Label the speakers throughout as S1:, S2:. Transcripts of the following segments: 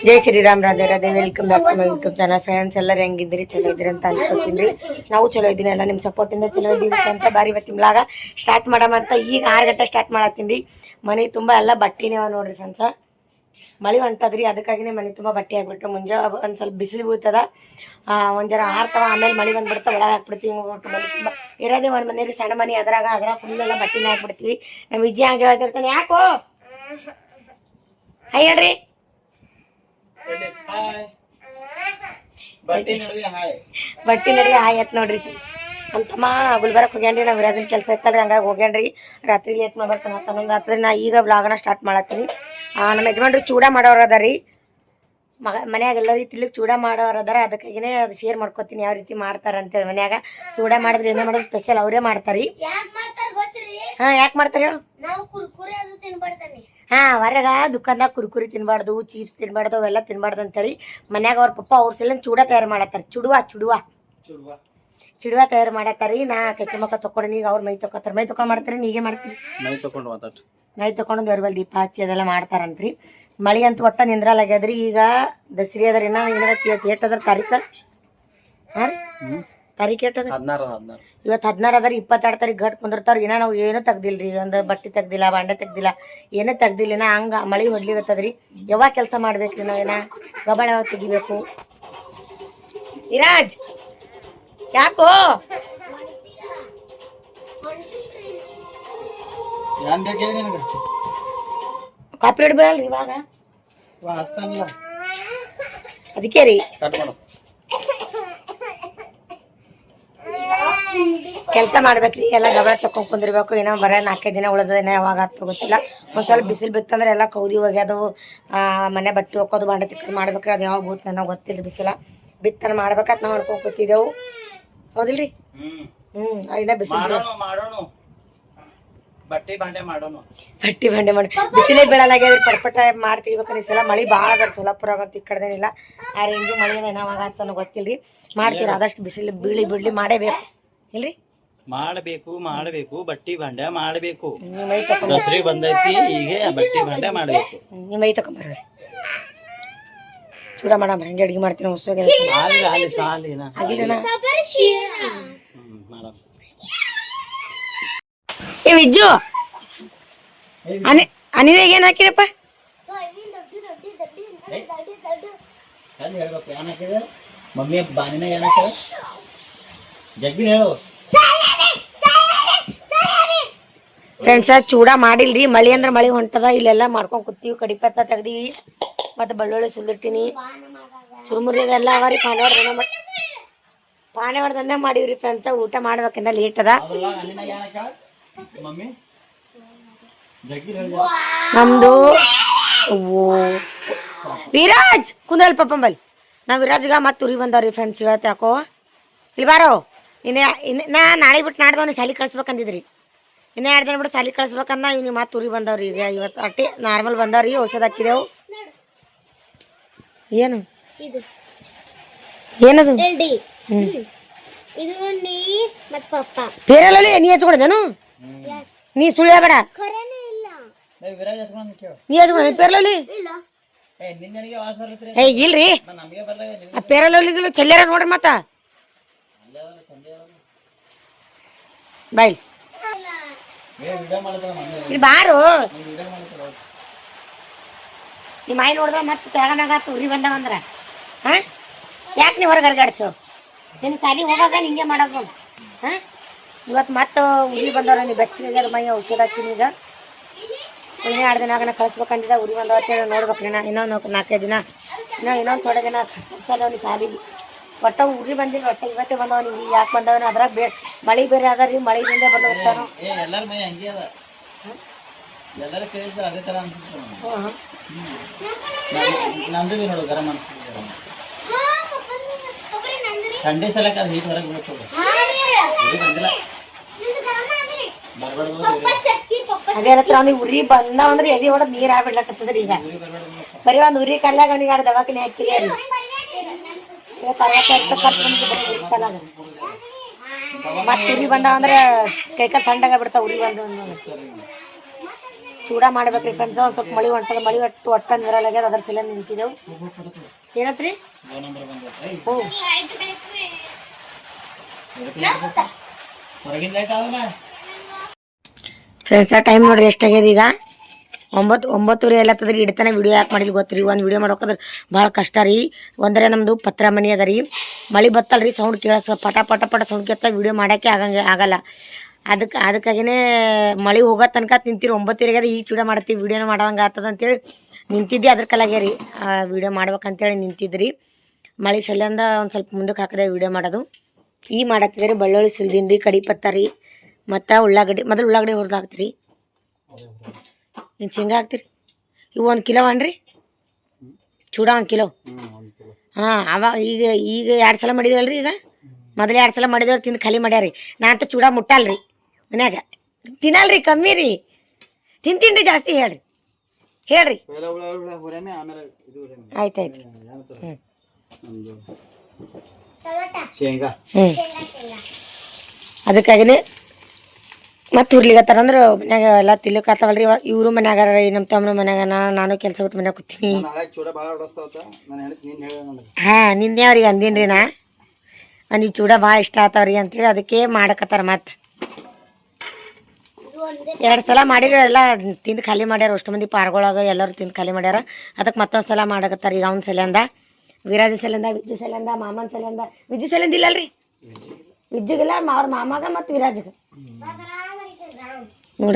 S1: Jai Shriram, Radhe Radhe. Welcome back to my YouTube channel. Friends ಎಲ್ಲರೂ ಹೆಂಗಿದ್ದೀರಿ? ಚಲೋ ಇದ್ದೀರಿ ಅಂತ ಅನ್ಕೋತೀನಿ. ನಾವು ಚಲೋ ಇದ್ದೀನಿ, ಎಲ್ಲ ನಿಮ್ಮ ಸಪೋರ್ಟಿಂದ ಚಲೋ ಇದ್ದೀವಿ ಅಂತ ಬಾರಿ ಇವತ್ತಿನ ಬ್ಲಾಗ ಸ್ಟಾರ್ಟ್ ಮಾಡಮಂತ ಈಗ 6 ಗಂಟೆ ಸ್ಟಾರ್ಟ್ ಮಾಡತ್ತೀನಿ. ಮನೆ ತುಂಬ ಎಲ್ಲ ಬಟ್ಟೆನೇ ನೋಡ್ರಿ ಫ್ರೆಂಡ್ಸ. ಮಳೆ ಹೊಂಟದ್ರಿ, ಅದಕ್ಕಾಗಿನೇ ಮನೆ ತುಂಬ ಬಟ್ಟೆ ಹಾಕ್ಬಿಟ್ಟು ಮುಂಜಾ ಒಂದು ಸ್ವಲ್ಪ ಬಿಸಿಲು ಬೀಳ್ತದ, ಒಂದು ಜರ ಆಡ್ತಾವ, ಆಮೇಲೆ ಮಳೆ ಬಂದ್ಬಿಡ್ತಾ ಒಳಗೆ ಹಾಕ್ಬಿಡ್ತೀವಿ. ಮನೆ ತುಂಬ ಇರೋದೇ ಒಂದು ಮನೇಲಿ ಸಣ್ಣ ಮನೆ, ಅದ್ರಾಗ ಫುಲ್ ಎಲ್ಲ ಬಟ್ಟೆನೇ ಹಾಕ್ಬಿಡ್ತೀವಿ. ನಮ್ಮ ವಿಜಯ ಹಂಗೆ ಹೇಳ್ತಿರ್ತಾನೆ, ಯಾಕೋ ಹಾಯ್ ಹೇಳ್ರಿ. ಬಟ್ಟಿ ನಡುವೆ ಹಾಯ್ ಆಯ್ತು ನೋಡ್ರಿ ಫ್ರೆಂಡ್ಸ್. ನಮ್ಮ ತಮ್ಮ ಗುಲ್ಬರ್ಗಕ್ಕೆ ಹೋಗ್ಯಾನ್ರಿ, ನಾವು ವಿರಾಜನ ಕೆಲಸ ಇತ್ತಲ್ರಿ, ಹಂಗಾಗಿ ಹೋಗ್ಯಾನ್ರಿ. ರಾತ್ರಿ ಲೇಟ್ ಮಾಡ್ಬರ್ತಾನೆ, 11 ರಾತ್ರಿ. ನಾ ಈಗ ಬ್ಲಾಗನ ಸ್ಟಾರ್ಟ್ ಮಾಡತ್ತೀನಿ. ನಮ್ಮ ಯಜಮಾನ್ರು ಚೂಡ ಮಾಡೋರು ಅದ ರೀ, ಮನ್ಯಾಗ ಎಲ್ಲ ರೀತಿಲಿಗೆ ಚೂಡ ಮಾಡೋರು ಅದಾರ, ಅದಕ್ಕಾಗಿನೇ ಅದು ಶೇರ್ ಮಾಡ್ಕೊತೀನಿ ಯಾವ ರೀತಿ ಮಾಡ್ತಾರೆ ಅಂತೇಳಿ. ಮನ್ಯಾಗ ಚೂಡ ಮಾಡಿದ್ರೆ ಏನೋ ಮಾಡೋದು ಸ್ಪೆಷಲ್ ಅವರೇ ಮಾಡ್ತಾರೆ. ಹಾಂ, ಯಾಕೆ ಮಾಡ್ತಾರೆ ಹೇಳು? ಹಾಂ, ಹೊರಗ ದುಕಾನ್ದಾಗ ಕುರ್ಕುರಿ ತಿನ್ಬಾರ್ದು, ಚೀಪ್ಸ್ ತಿನ್ಬಾರ್ದು, ಅವೆಲ್ಲ ತಿನ್ಬಾರ್ದು ಅಂತೇಳಿ ಮನ್ಯಾಗ ಅವ್ರ ಪಪ್ಪ ಅವ್ರ ಸಲ ಚೂಡ ತಯಾರು ಮಾಡತ್ತಾರೆ. ಚುಡುವ ತಯಾರು ಮಾಡತ್ತಾರೆ. ನಾ ಕೈ ಮಕ್ಕ ತೊಗೊಂಡು ಈಗ ಅವ್ರು ಮೈ ತೊಗೊತಾರೆ. ಮೈ ತೊಗೊಂಡು ಮಾಡ್ತಾರೆ, ನೀಗೇ ಮಾಡ್ತೀನಿ. ಮೈ ತೊಗೊಂಡು ದೇವ್ರ ಬಲ್ಲಿ ದೀಪ ಹಚ್ಚಿ ಅದೆಲ್ಲ ಮಾಡ್ತಾರಂತ್ರಿ. ಮಳೆ ಅಂತೂ ಒಟ್ಟ ನಿಂದ್ರಲ್ಲಾಗ್ಯದ್ರಿ. ಈಗ ದಸರಿ ಅದ್ರ ಏನ ಏಟದ್ರ ತಾರೀಕು? ಹಾಂ, ತಾರೀಕು ಏಟದ? ಇವತ್ತು 16 ಅದ ರೀ. 22 ತಾರೀಕು ಗಟ್ ಕುಂದಿರ್ತಾವ್ರಿ. ಏನೋ ನಾವು ಏನೂ ತೆಗ್ದಿಲ್ರಿ, ಒಂದು ಬಟ್ಟೆ ತೆಗ್ದಿಲ್ಲ, ಬಾಂಡೆ ತೆಗ್ದಿಲ್ಲ, ಏನೂ ತೆಗ್ದಿಲ್ಲ. ನಾ ಹಂಗೆ ಮಳೆ ಹೊಡ್ಲಿಕತ್ತದ್ರಿ. ಯಾವಾಗ ಕೆಲಸ ಮಾಡ್ಬೇಕ್ರಿ ನಾವೇನ? ಗಬಾಳ ಯಾವಾಗ ತೆಗಿಬೇಕು? ವಿರಾಜ್ ಯಾಕೋ ಕಾಪಿರೇಟ್ ಬೀಳಲ್ರಿ ಇವಾಗ, ಅದಕ್ಕೆ ರೀ ಕೆಲಸ ಮಾಡ್ಬೇಕ್ರಿ. ಎಲ್ಲ ಗಬಳ ತಕೊಂಡ್ ಕುಂದಿರ್ಬೇಕು. ಏನೋ ಬರ 4 ದಿನ ಉಳಿದ ಯಾವಾಗ ಆಗ್ತೋ ಗೊತ್ತಿಲ್ಲ. ಒಂದು ಸ್ವಲ್ಪ ಬಿಸಿಲು ಬಿತ್ತಂದ್ರೆ ಎಲ್ಲ ಕೌದಿ ಹೋಗ್ಯದು, ಮನೆ ಬಟ್ಟೆ ಹೋಗೋದು, ಬಾಂಡೆ ತಿಕ್ಕೋದು ಮಾಡ್ಬೇಕ್ರಿ. ಅದು ಯಾವಾಗ ಬೂತ್ ನಾವು ಗೊತ್ತಿಲ್ಲ. ಬಿಸಿಲ ಬಿತ್ತನ ಮಾಡ್ಬೇಕಂತ ನಾವು ಅನ್ಕೊಂಡ್ ಕೂತಿದ್ದೆವು, ಹೌದಿಲ್ರಿ? ಐದ ಬಿಸಿಲು ಬಟ್ಟಿ ಬಾಂಡೆ ಮಾಡೋಣ. ಬಿಸಿಲೇ ಬೀಳಲಾಗ್ಯದ್ರಿ, ಪಟ್ಪಟ ಮಾಡಿ ತೆಗಿಬೇಕಂದ್ರೆ ಈ ಸಲ ಮಳೆ ಭಾಳ ಅದ. ಸೊಲ್ಲಾಪುರ ಆಗಂತ ಈ ಕಡೆದೇನಿಲ್ಲ. ಆ ರೇಂಜು ಮಳೆ ಏನಾವಾಗ ಅಂತ ಗೊತ್ತಿಲ್ರಿ. ಮಾಡ್ತೀರ ಆದಷ್ಟು ಬಿಸಿಲು ಬಿಡ್ಲಿ ಮಾಡೇಬೇಕು ಇಲ್ರಿ?
S2: ಮಾಡಬೇಕು ಬಟ್ಟಿ ಬಾಂಡೆ ಮಾಡಬೇಕು. ದಸರಿ ಬಂದೈತಿ, ಈಗ ಬಟ್ಟಿ ಬಾಂಡೆ ಮಾಡಬೇಕು.
S1: ನಿಮ್ಮ ಮೈ ತಕೊಂಬರ್ರಿ, ಚೂಡ ಮಾಡಮ್ಮ. ಹೆಂಗೆ ಅಡಿಗೆ ಮಾಡ್ತೀನಿ ಹೊಸೋಗಿ ಏ ವಿಜ್ಜು, ಅನಿದಾಗ ಏನು ಹಾಕಿರಪ್ಪ?
S2: ಮಮ್ಮಿ ಬಾನಿನ ಏನ್ ಹಾಕಿದ ಜಗ್ಗಿನ ಹೇಳು
S1: ಫ್ರೆಂಡ್ಸ. ಚೂಡ ಮಾಡಿಲ್ರಿ, ಮಳೆ ಅಂದ್ರೆ ಮಳೆ ಹೊಂಟದ. ಇಲ್ಲೆಲ್ಲ ಮಾಡ್ಕೊಂಡು ಕೂತೀವಿ. ಕಡಿಪತ್ತ ತೆಗ್ದೀವಿ, ಮತ್ತು ಬೆಳ್ಳುಳ್ಳಿ ಸುಲ್ದಿರ್ತೀನಿ, ಚುರುಮುರಿ ಅದೆಲ್ಲ ಅವ ರೀ. ಪಾನೆ ಹೊಡೆದನ್ನೇ ಮಾಡೀವ್ರಿ ಫ್ರೆಂಡ್ಸ. ಊಟ ಮಾಡ್ಬೇಕಂದ್ರೆ ಲೇಟ್ ಅದ. ನಮ್ದು ವಿರಾಜ್ ಕುಂದ್ರಲ್ ಪಪ್ಪಂಬಲ್ಲಿ. ನಾವು ವಿರಾಜ್ಗ ಮತ್ತೆ ಉರಿ ಬಂದವ್ರಿ ಫ್ರೆಂಡ್ಸ್. ಇವತ್ತು ಯಾಕೋ ಇಲ್ಲಿ ಬಾರೋ. ನಾ ನಾಳೆ ಬಿಟ್ಟು ನಾಡ್ದವ್ ಸಾಲಿ ಕಳ್ಸ್ಬೇಕಂದಿದ್ರಿ. ಇನ್ನೂ 2 ದಿನ ಬಿಟ್ಟು ಸಾಲಿ ಕಳ್ಸ್ಬೇಕಂದ ಇವ್ನಿಗೆ ಮತ್ತೆ ಉರಿ ಬಂದವ್ರಿ. ಈಗ ಇವತ್ತು ಅಟ್ಟಿ ನಾರ್ಮಲ್ ಬಂದವ್ರಿ. ಔಷಧ ಹಾಕಿದೆವು. ಏನು ಏನದು? ಪೇರಲ್ಲಲ್ಲಿ ನೀ ಹಚ್ಕೊಡದೇನು? ನೀ ಸುಳ್ಳು ಬೇಡ, ನೀ ಹಚ್ಕೊಡ ಪೇರಲಲ್ಲಿ. ಏ ಇಲ್ರಿ, ಆ ಪೇರಲಲ್ಲಿ ಚೆಲ್ಲಾರ ನೋಡ್ರಿ. ಮತ್ತ ಬಾಯ್ ಇಲ್ಲಿ ಬಾರು. ನಿಮ್ಮ ಮಾಯಿ ನೋಡಿದ್ರೆ ಮತ್ತೆ ತಗನಾಗತ್ತ ಉರಿ ಬಂದವಂದ್ರ. ಹಾಂ, ಯಾಕೆ ನೀವು ಹೊರಗೆ ಹರ್ಗಾಡ್ಸು? ನಿನ್ನ ಸಾಲಿ ಹೋಗಾಗ ಹಿಂಗೆ ಮಾಡೋದು. ಹಾಂ, ಇವತ್ತು ಮತ್ತೆ ಉರಿ ಬಂದವ್ರ. ನೀವು ಬೆಚ್ಚಗೆ ಮೈ ಔಷಧ ಹಾಕ್ತೀನಿ. ಈಗ ಇನ್ನೇ 2 ದಿನ ಆಗನ ಕಳಿಸ್ಬೇಕಂದಿದ್ದ. ಉರಿ ಬಂದವ ನೋಡ್ಬೇಕು. ಇನ್ನೊಂದು 4-5 ದಿನ, ಇನ್ನೊಂದು ಥೋಡೆ ದಿನ ಕಳಿಸ್ತಾನೆ ಸಾಲಿ. ಒಟ್ಟ ಉರಿ ಬಂದಿಲ್ಲ, ಒಟ್ಟ ಇವತ್ತೇ ಬಂದವ. ನೀವು ಯಾಕೆ ಬಂದವನ? ಅದ್ರಾಗ ಮಳೆ ಬೇರೆ ಅದ ರೀ. ಮಳೆಯಿಂದ ಬಂದೋಗ್ತಾನು.
S2: ठंडे से लगा हीट ಹೊರಗೆ ಬೀಳ್ತದೆ.
S1: ಅದೇ ಹತ್ರ ಅವ್ನಿಗೆ ಉರಿ ಬಂದಾವ ಅಂದ್ರೆ ಎದೆ ಹೊಡೆದು ನೀರು ಆಗ್ಬಿಡ್ಲಕತ್ತದ್ರಿ. ಈಗ ಬರೀ ಒಂದು ಉರಿ ಕಲ್ಲಾಗ ಅವ್ನಿಗೆ 2 ದವಾಖಾನೆ ಹಾಕಿರಿ. ಅಲ್ಲಿ ಮತ್ತೆ ಉರಿ ಬಂದಾವ ಅಂದ್ರೆ ಕೈಕಾಲು ಥಂಡಾಗ ಬಿಡ್ತಾವ. ಉರಿ ಬಂದ ಚೂಡ ಮಾಡ್ಬೇಕ್ರಿ ಫ್ರೆಂಡ್ಸ್. ಒಂದು ಸ್ವಲ್ಪ ಮಳಿ ಹೊಂಟದ, ಮಳಿ ಒಟ್ಟು ಅಂದ್ರಲಾಗ್ಯದ, ಅದ್ರ ಸಲ ನಿಂತಿದ್ದೆವು. ಏನತ್ರಿ? ಹ್ಞೂ ಫ್ರೆಂಡ್ಸ ಟೈಮ್ ನೋಡ್ರಿ ಎಷ್ಟಾಗ್ಯದ ಈಗ. 9:09 ಎಲ್ಲತ್ತದ್ರಿ. ಇಡ್ತಾನೆ ವಿಡಿಯೋ ಯಾಕೆ ಮಾಡಿಲ್ಲ ಗೊತ್ತ್ರಿ, ಒಂದು ವಿಡಿಯೋ ಮಾಡ್ಬೇಕಾದ್ರೆ ಭಾಳ ಕಷ್ಟ ರೀ. ಒಂದರೆ ನಮ್ಮದು ಪತ್ರ ಮನೆ ಅದ ರೀ, ಮಳೆ ಬತ್ತಲ್ರಿ, ಸೌಂಡ್ ಕೇಳಿಸ ಪಟ ಪಟ ಪಟ ಸೌಂಡ್ ಕೇಳ್ತಾ ವಿಡಿಯೋ ಮಾಡೋಕ್ಕೆ ಆಗಲ್ಲ. ಅದಕ್ಕಾಗಿನೇ ಮಳೆ ಹೋಗೋ ತನಕ ನಿಂತಿರಿ. 9:00 ಈಗ ಚೂಡ ಮಾಡ್ತೀವಿ, ವಿಡಿಯೋನ ಮಾಡೋಂಗೆ ಆಗ್ತದ ಅಂತೇಳಿ ನಿಂತಿದ್ದೆ. ಅದ್ರ ಕಲಾಗೆ ರೀ ವಿಡಿಯೋ ಮಾಡ್ಬೇಕಂತೇಳಿ ನಿಂತಿದ್ರಿ. ಮಳೆ ಸಲಿಂದ ಒಂದು ಸ್ವಲ್ಪ ಮುಂದಕ್ಕೆ ಹಾಕಿದೆ ವಿಡಿಯೋ ಮಾಡೋದು. ಈಗ ಮಾಡತ್ತಿದ್ರಿ ಬೆಳ್ಳುಳ್ಳಿ ಸುಲ್ದಿನ್ರಿ, ಕಡಿ ಪತ್ತ ರೀ, ಮತ್ತು ಉಳ್ಳಾಗಡ್ಡಿ. ಮೊದಲು ಉಳ್ಳಾಗಡ್ಡಿ ಹುರಿದು ಹಾಕ್ತೀರಿ, ಇನ್ನು ಶೇಂಗಾ ಹಾಕ್ತೀರಿ. ಇವು 1 ಕಿಲೋ ಅನ್ರಿ ಚೂಡ, 1 ಕಿಲೋ. ಹಾಂ, ಅವಾಗ ಈಗ 2 ಸಲ ಮಾಡಿದೇವಲ್ರಿ. ಈಗ ಮೊದಲು 2 ಸಲ ಮಾಡಿದೇವ್ರಿ, ತಿಂದು ಖಾಲಿ ಮಾಡ್ಯಾರಿ. ನಾ ಅಂತ ಚೂಡ ಮುಟ್ಟಲ್ರಿ ಮನ್ಯಾಗ, ತಿನ್ನಲ್ರಿ, ಕಮ್ಮಿ ರೀ. ತಿಂತೀನಿ ಜಾಸ್ತಿ. ಹೇಳ್ರಿ ಆಯ್ತಾಯ್ತು. ಹ್ಞೂ ಅದಕ್ಕಾಗಿನೇ ಮತ್ತೆ ಹುರ್ಲಿಗತ್ತಾರ ಅಂದ್ರೆ ಮನ್ಯಾಗ ಎಲ್ಲ ತಿಲ್ಲಕಾತಾವಲ್ರಿ. ಇವರು ಮನ್ಯಾಗಾರ ರೀ, ನಮ್ಮ ತಮ್ಮನ ಮನ್ಯಾಗ. ನಾನು ಕೆಲಸ ಬಿಟ್ಟು ಮನ್ಯಾಗ ಕೂತೀನಿ. ಹಾಂ, ನಿನ್ನೆ ಅವ್ರಿಗೆ ಅಂದೀನಿ ರೀ, ನನಗೆ ಚೂಡ ಭಾಳ ಇಷ್ಟ ಆತಾವ್ರಿ ಅಂತೇಳಿ ಅದಕ್ಕೆ ಮಾಡಕತ್ತಾರ. ಮತ್ತೆ 2 ಸಲ ಮಾಡಿದ್ರೆ ಎಲ್ಲ ತಿಂದು ಖಾಲಿ ಮಾಡ್ಯಾರ. ಅಷ್ಟು ಮಂದಿ ಪಾರ್ಗೊಳಗೆ ಎಲ್ಲರೂ ತಿಂದು ಖಾಲಿ ಮಾಡ್ಯಾರ. ಅದಕ್ಕೆ ಮತ್ತೊಂದು ಸಲ ಮಾಡಕತ್ತಾರ. ಈಗ ಅವ್ನ ಸಲಿಂದ, ವಿರಾಜ ಸಲಿಂದ, ವಿಜ್ಜು ಸಲಿಂದ, ಮಾಮನ ಸಲಿಂದ. ವಿಜ್ಜು ಸಲಿಂದ ಇಲ್ಲಲ್ರಿ, ವಿಜ್ಜುಗಿಲ್ಲ, ಅವ್ರ ಮಾಮಾಗ ಮತ್ತು ವಿರಾಜ್ಗೆ.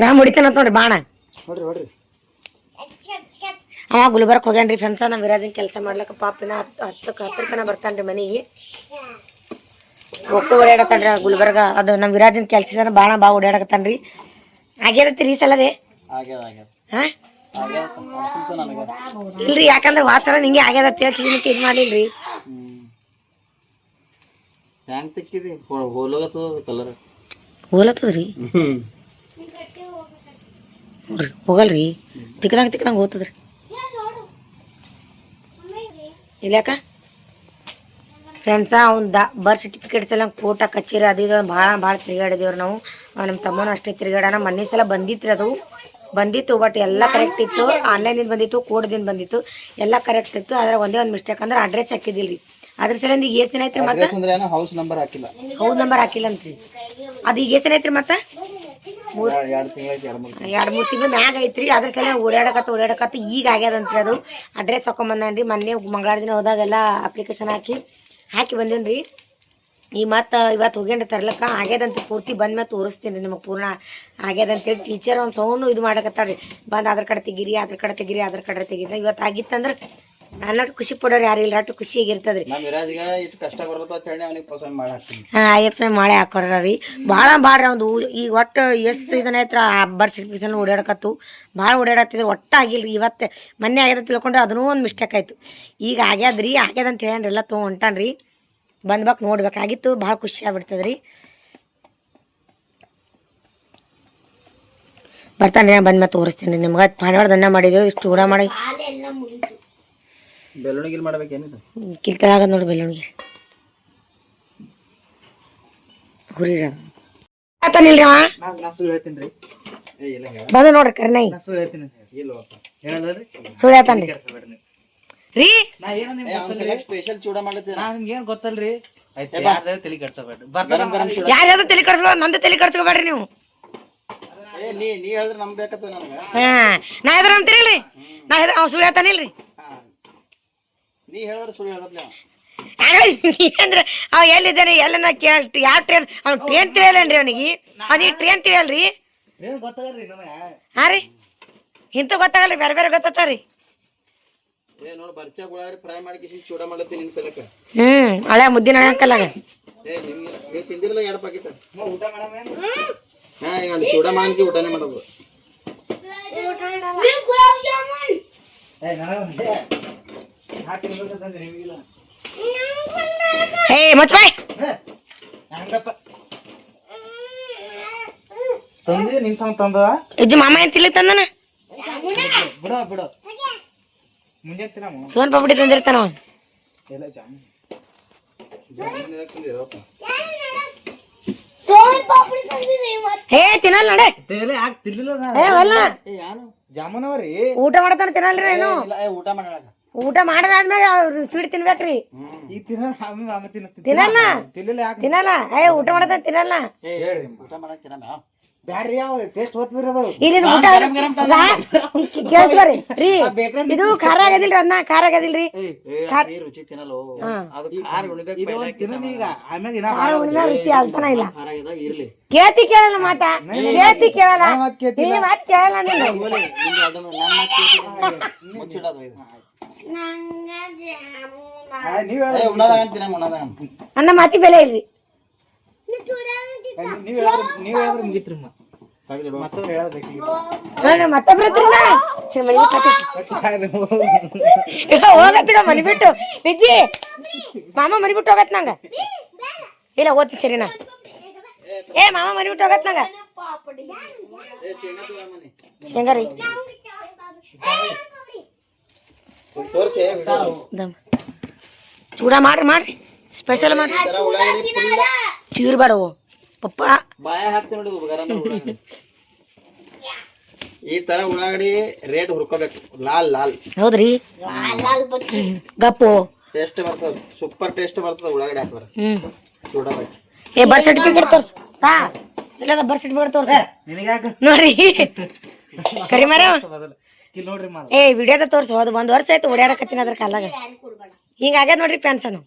S1: ರಾಮ್ ಹೊಡಿತಾನಂತ ನೋಡ್ರಿ ಬಾಣ. ಅವ ಗುಲ್ಬರ್ಗಕ್ಕೆ ಹೋಗ್ಯಾನ್ರಿ ಫ್ರೆಂಡ್ಸ. ನಮ್ಮ ವಿರಾಜನ್ ಕೆಲಸ ಮಾಡ್ಲಿಕ್ಕೆ ಪಾಪಿನ 10 ತನಕ ಬರ್ತಾನೆ ರೀ ಮನೆಗೆ. ಒಟ್ಟು ಓಡಾಡತ್ತಾನ್ರಿ ಗುಲ್ಬರ್ಗ. ಅದು ನಮ್ಮ ವಿರಾಜನ್ ಕೆಲಸ ಬಾಳ ಓಡಾಡಕತ್ತಾನ ರೀ. ಆಗ್ಯದತ್ತೀರಿ ಈ ಸಲ ರೀ? ಹಾಂ ಇಲ್ರಿ, ಯಾಕಂದ್ರೆ ವಾಸರ ನಿಂಗೆ ಆಗ್ಯದತ್ತ ಹೇಳಿ ಇದು ಮಾಡಿಲ್ರಿ. ಹೋಲತ್ತದ್ರಿ, ನೋಡ್ರಿ ಹೋಗಲ್ರಿ, ತಿಕ್ಕದಂಗೆ ಹೋಗ್ತದ್ರಿ. ಇಲ್ಲಾಕ ಫ್ರೆಂಡ್ಸ ಅವ್ನು ಬರ್ತ್ ಸರ್ಟಿಫಿಕೇಟ್ಸ್ ಎಲ್ಲ ಫೋಟೋ ಕಚೇರಿ ಅದು ಇದು ಭಾಳ ತಿರುಗಾಡಿದೇವ್ರಿ ನಾವು. ನಮ್ಮ ತಮ್ಮನೂ ಅಷ್ಟೇ ತಿರುಗಾಡೋಣ. ಮೊನ್ನೆ ಸಲ ಬಂದಿತ್ತು ಅದು ಬಂದಿತ್ತು, ಬಟ್ ಎಲ್ಲ ಕರೆಕ್ಟ್ ಇತ್ತು. ಆನ್ಲೈನಿಂದ ಬಂದಿತ್ತು, ಕೋಡ್ದಿಂದ ಬಂದಿತ್ತು, ಎಲ್ಲ ಕರೆಕ್ಟ್ ಇತ್ತು. ಆದರೆ ಒಂದೇ ಒಂದು ಮಿಸ್ಟೇಕ್ ಅಂದ್ರೆ ಅಡ್ರೆಸ್ ಹಾಕಿದಿಲ್ಲ ರೀ. ಅದ್ರ ಸಲಿಂದ ಈಗ ಎಷ್ಟು ದಿನ ಐತ್ರಿ? ಮತ್ತೆ ಹೌಸ್ ನಂಬರ್ ಹಾಕಿಲ್ಲ ಅಂತ್ರಿ. ಅದು ಈಗ ಎಷ್ಟು ದಿನ ಐತ್ರಿ? ಮತ್ತೆ 2-3 ತಿಂಗಳು ಮ್ಯಾಗ ಐತ್ರಿ. ಅದ್ರ ಸಲ ಓಡಾಡಕತ್ತ ಈಗ ಆಗ್ಯದಂತ್ರಿ. ಅದು ಅಡ್ರೆಸ್ ಹಾಕೊಂಬಂದನ್ರಿ. ಮೊನ್ನೆ ಮಂಗಳವಾರ ದಿನ ಹೋದಾಗೆಲ್ಲ ಅಪ್ಲಿಕೇಶನ್ ಹಾಕಿ ಬಂದೇನ್ರಿ. ಈ ಮತ್ತು ಇವತ್ತು ಹೋಗ್ಯಾನ್ರಿ ತರ್ಲಕ್ಕ. ಆಗ್ಯದಂತ ಪೂರ್ತಿ ಬಂದ ಮೇಲೆ ತೋರಿಸ್ತೀನಿ ರೀ ನಿಮಗೆ ಪೂರ್ಣ ಆಗ್ಯದಂತೇಳಿ. ಟೀಚರ್ ಒಂದು ಸೌಂಡು ಇದು ಮಾಡಕತ್ತಾರ ರೀ, ಬಂದು ಅದ್ರ ಕಡೆ ತೆಗೀರಿ, ಅದ್ರ ಕಡೆ ತೆಗೀರಿ. ಇವತ್ತು ಆಗಿತ್ತಂದ್ರೆ ನಾನು ಖುಷಿ ಪಡೋರು ಯಾರು ಇಲ್ಲ, ಅಷ್ಟು ಖುಷಿಯಾಗಿರ್ತದ್ರಿ. ಅಯ್ಯಪ್ಪ ಮಾಳೆ ಹಾಕೋರ ರೀ. ಭಾಳ ಒಂದು ಈಗ ಒಟ್ಟು ಎಷ್ಟು ಇದನ್ನ ಐತ್ರ ಬರ್ತ್ ಸರ್ಟಿಫಿಕೇಷನ್ ಓಡಾಡಕತ್ತು, ಭಾಳ ಓಡಾಡತ್ತಿದ್ರು. ಒಟ್ಟು ಆಗಿಲ್ರಿ. ಇವತ್ತು ಮೊನ್ನೆ ಆಗ್ಯದ ತಿಳ್ಕೊಂಡು ಅದನ್ನೂ ಒಂದು ಮಿಸ್ಟೇಕ್ ಆಯಿತು. ಈಗ ಆಗ್ಯದ್ರಿ, ಆಗ್ಯದಂತ ಹೇಳಿ ಎಲ್ಲ ತೊಗೊಂಟಾನ್ರಿ. ಬಂದ್ಬೇಕು ನೋಡ್ಬೇಕಾಗಿತ್ತು. ಭಾಳ ಖುಷಿ ಆಗ್ಬಿಡ್ತದ್ರಿ. ಬರ್ತಾನೆ ರೀ, ಬಂದ್ಮೇಲೆ ತೋರಿಸ್ತೀನಿ ನಿಮ್ಗೆ. ಪಾಣಿವಾಡ ದನ್ನ ಮಾಡಿದೆವು, ಇಷ್ಟು ಊಟ ಮಾಡಿ
S2: ಬೆಳ್ಳುಣಿಗಿಲ್ ಮಾಡ್ಬೇಕೇನಿದು?
S1: ಕಿಲ್ತಳಾಗದ ನೋಡಿ ಬೆಳ್ಳುಣಿಗೆ ಹುರಿರ ಆತನಿಲ್ರಿ ಅವ. ಬಂದು ನೋಡ್ರಿ ಕರ್ನೈ ಸುಳ್ಳು ಹೇಳ್ತಾನ್ರಿ ರೀ.
S2: ಸ್ಪೆಷಲ್ ಚೂಡ ಮಾಡ್ಲತ್ತೀನಿ
S3: ಗೊತ್ತಲ್ರಿ.
S1: ಯಾರ್ಯಾರು ತಲೆ ಕೆಡ್ಸ್ಕೊ, ನಂದು ತಲೆ ಕೆಡ್ಸ್ಕೊಬೇಡ್ರಿ ನೀವು.
S2: ನೀ ಹೇಳಿದ್ರೆ ನಮ್ಗೆ ಬೇಕತ್ತ ನನಗೆ.
S1: ನಾ ಹೆದ್ರ ಅಂತೀರಿಲ್ರಿ, ನಾ ಹೆದ್ರ ಅವ್ ಸುಳ್ಳು ಹೇಳ್ತಾನಿಲ್ರಿ.
S2: ನೀ ಹೇಳಿದ್ರೆ ಸುಳ್ಳು ಹೇಳ್ದಪ್ಪ
S1: ಅಂದ್ರೆ ಅವ ಎಲ್ಲಿದ್ದಾನೆ ಎಲ್ಲ ಕೇಳಿ ಯಾವ ಟ್ರೈನ್ ಅವ್ನು ಟ್ರೈನ್ ತಿಳಿಯಲ್ಲೇನ್ರಿ ಅವನಿಗೆ? ಅದೀಗ ಟ್ರೈನ್ ತಿಳಿಯಲ್ರಿ. ಹಾಂ ರೀ, ಇಂಥ ಗೊತ್ತಾಗಲ್ರಿ, ಬೇರೆ ಗೊತ್ತಾಗ್ತಾವ್ರಿ.
S2: ನೋಡು ಬರ್ಚಾ ಗುಳಾಡಿ ಫ್ರೈ ಮಾಡಿ ಚೂಡ ಮಾಡತ್ತೀನಿ ನಿನ್ ಸಲಕ.
S1: ಹಳೆ ಮುದ್ದಿನ ಅಂಕಲ್ಲಾಗ
S2: ನೀವು ತಿಂದಿರಲ್ಲ 2 ಪಾಕೆಟ್ ಊಟ ಮಾಡಮ್ಮ. ಹಾಂ, ಈಗ ಚೂಡ ಮಾಡಿ ಊಟನೇ ಮಾಡೋದು.
S1: ಹೇ ಮಚ್ ಬಾಯ್
S3: ತಂದಿ ನಿಮ್ ಸಂಗ ತಂದ
S1: ಇಜ್ಜು ಮಾಮ ಏನ್ ತಿಳಿ ತಂದನ
S3: ಬಿಡ ಮುಂಜಾನೆ ತಿನ್ನ
S1: ಸೋನ್ ಪಾಪಡಿ ತಂದಿರ್ತಾನ ಅವ. ಹೇ ತಿನ್ನಲ್ಲ ನಡೆ
S3: ತೇಲೆ ಯಾಕೆ ತಿರ್ಲಿಲ್ಲ
S1: ಏ ಅಲ್ಲ
S3: ಜಾಮೂನ್ ಅವ್ರಿ
S1: ಊಟ ಮಾಡ್ತಾನ ತಿನ್ನಲ್ರಿ ಏನು
S2: ಊಟ ಮಾಡೋಣ
S1: ಊಟ ಮಾಡದಾದ್ಮೇಲೆ ಸ್ವೀಟ್ ತಿನ್ಬೇಕ್ರಿ
S3: ಈಗ ತಿನ್ನ ಆಮೇಲೆ ತಿನ್ನಿಸ್ತೀನಿ
S1: ತಿನ್ನಲ್ಲ
S3: ತಿರ್ಲಿಲ್ಲ ಯಾಕೆ
S1: ತಿನ್ನಲ್ಲ ಏ ಊಟ ಮಾಡತಾನ ತಿನ್ನಲ್ಲ
S3: ಹೇಳ್ರಿ
S2: ಊಟ ಮಾಡಕ್ ತಿನ್ನಲ್ಲ
S3: ಬ್ಯಾಡ್ರಿ ಯಾವ ಟೇಸ್ಟ್ ಓದ್ತಿದ್ರಿ ಅದು
S1: ಇಲ್ಲಿ ಊಟ ಕೇಳಿಸ್ಬರ್ರಿ ರೀ ಇದು ಖಾರ ಆಗದಿಲ್ರಿ ಅದನ್ನ ಖಾರ ಆಗದಿಲ್ರಿ
S2: ರುಚಿ ತಿನ್ನಲ್ಲ ಅದು ಖಾರ ಉಣ್ಬೇಕು
S3: ಇದು ಒಂದ್ ತಿನ್ನೋದು ಈಗ ಆಮ್ಯಾಗ ಇನ್ನ
S1: ಖಾರ ಉಣ್ಣ ರುಚಿ ಅಲ್ತಾನ ಇಲ್ಲ
S2: ಖಾರ ಆಗಿದಾಗ ಇರ್ಲಿ
S1: ಕೇಳ್ತಿ ಕೇಳಲ್ಲ ಮಾತಾ ಕೇಳ್ತಿ ಕೇಳಲ್ಲ ಈ ಮಾತು ಕೇಳಲ್ಲ ನೀನು
S2: ಹೋಗ್ಲಿ, ನಿಮ್ದು ಅದನ್ನ ನನ್ನ ಮಾತ್ ಕೇಳ್ತೀನಿ. ಮುಚ್ಚಿಡೋದು ಇದು.
S3: ನೀವ್
S2: ಏ, ಉಣ್ಣಾದಾಗ ಅಂತೀನಿ, ಉಣ್ಣಾದಾಗ ಅಂತೀನಿ.
S1: ನನ್ನ ಮಾತಿ ಬೆಲೆ ಇಲ್ರಿ
S3: ನೀವ್ ಹೇಳಿದ್ರೆ ಮುಗಿತ್ರಿ
S2: ತೆಗ್ದಿಡು.
S3: ಮತ್ತೊಬ್ರು ಹೇಳಬೇಕಿತ್ತು
S1: ನಾನು ಮತ್ತೆ ಬರ್ತೀರಿ ಮನೆ ಹೋಗತ್ತೀಗ ಮನಿ ಬಿಟ್ಟು ವಿಜ್ಜಿ ಮಾಮ ಮನಿ ಬಿಟ್ಟು ಹೋಗತ್ ನಂಗ ಇಲ್ಲ ಓದ್ತಿ ಸರಿನಾ ಏ ಮಾಮ ಮನಿ ಬಿಟ್ಟು ಹೋಗತ್ ನಂಗ
S2: ಏ, ಶೇಂಗಾ ತಗೋ ಮನೆ.
S1: ಶೇಂಗಾ ರೀ
S2: ತೋರ್ಸಿ ವಿಡಿಯೋ.
S1: ಚೂಡ ಮಾಡ್ರಿ ಸ್ಪೆಷಲ್ ಮಾಡ್ರಿ
S2: ಈ ತರ ಉಳ್ಳಾಗಡ್ಡಿ full
S1: ಚೀರ್ ಬೇಡ ಪಪ್ಪ
S2: ಬಾಯ ಹಾಕ್ತೀನಿ ನೋಡಿ ಗರಂ ಉಳ್ಳಾಗಡ್ಡಿ. ಈ ತರ ಉಳ್ಳಾಗಡ್ಡಿ ರೇಟ್ ಹುರ್ಕೋಬೇಕು, ಲಾಲ್ ಲಾಲ್
S1: ಹೌದ್ರಿ ಗಪ್ಪು
S2: ಟೇಸ್ಟ್ ಬರ್ತದ, ಸೂಪರ್ ಟೇಸ್ಟ್ ಬರ್ತದ ಉಳ್ಳಾಗಡ್ಡಿ ಹಾಕಿದ್ರೆ. ಚೂಡಬೇಕು.
S1: ಏ ಬರ್ತ್ ಸರ್ಟಿಫಿಕೇಟ್ ತೋರ್ಸು ತಾ ಇಲ್ಲ ಬರ್ತ್ ಸರ್ಟಿಫಿಕೇಟ್ ತೋರ್ಸು
S3: ನಿನಗೆ ಯಾಕೆ
S1: ನೋಡ್ರಿ ಕರಿಮಾರ
S3: ಇಲ್ಲಿ ನೋಡ್ರಿ ಮಾದ
S1: ಏ ವಿಡಿಯೋದ ತೋರ್ಸು ಅದು 1 ವರ್ಷ ಆಯ್ತು ಓಡಾಡಕತ್ತೀನಿ ಅದ್ರ ಕಾಲಾಗ ಹಿಂಗಾಗ್ಯದ ನೋಡ್ರಿ ಪೆನ್ಸನು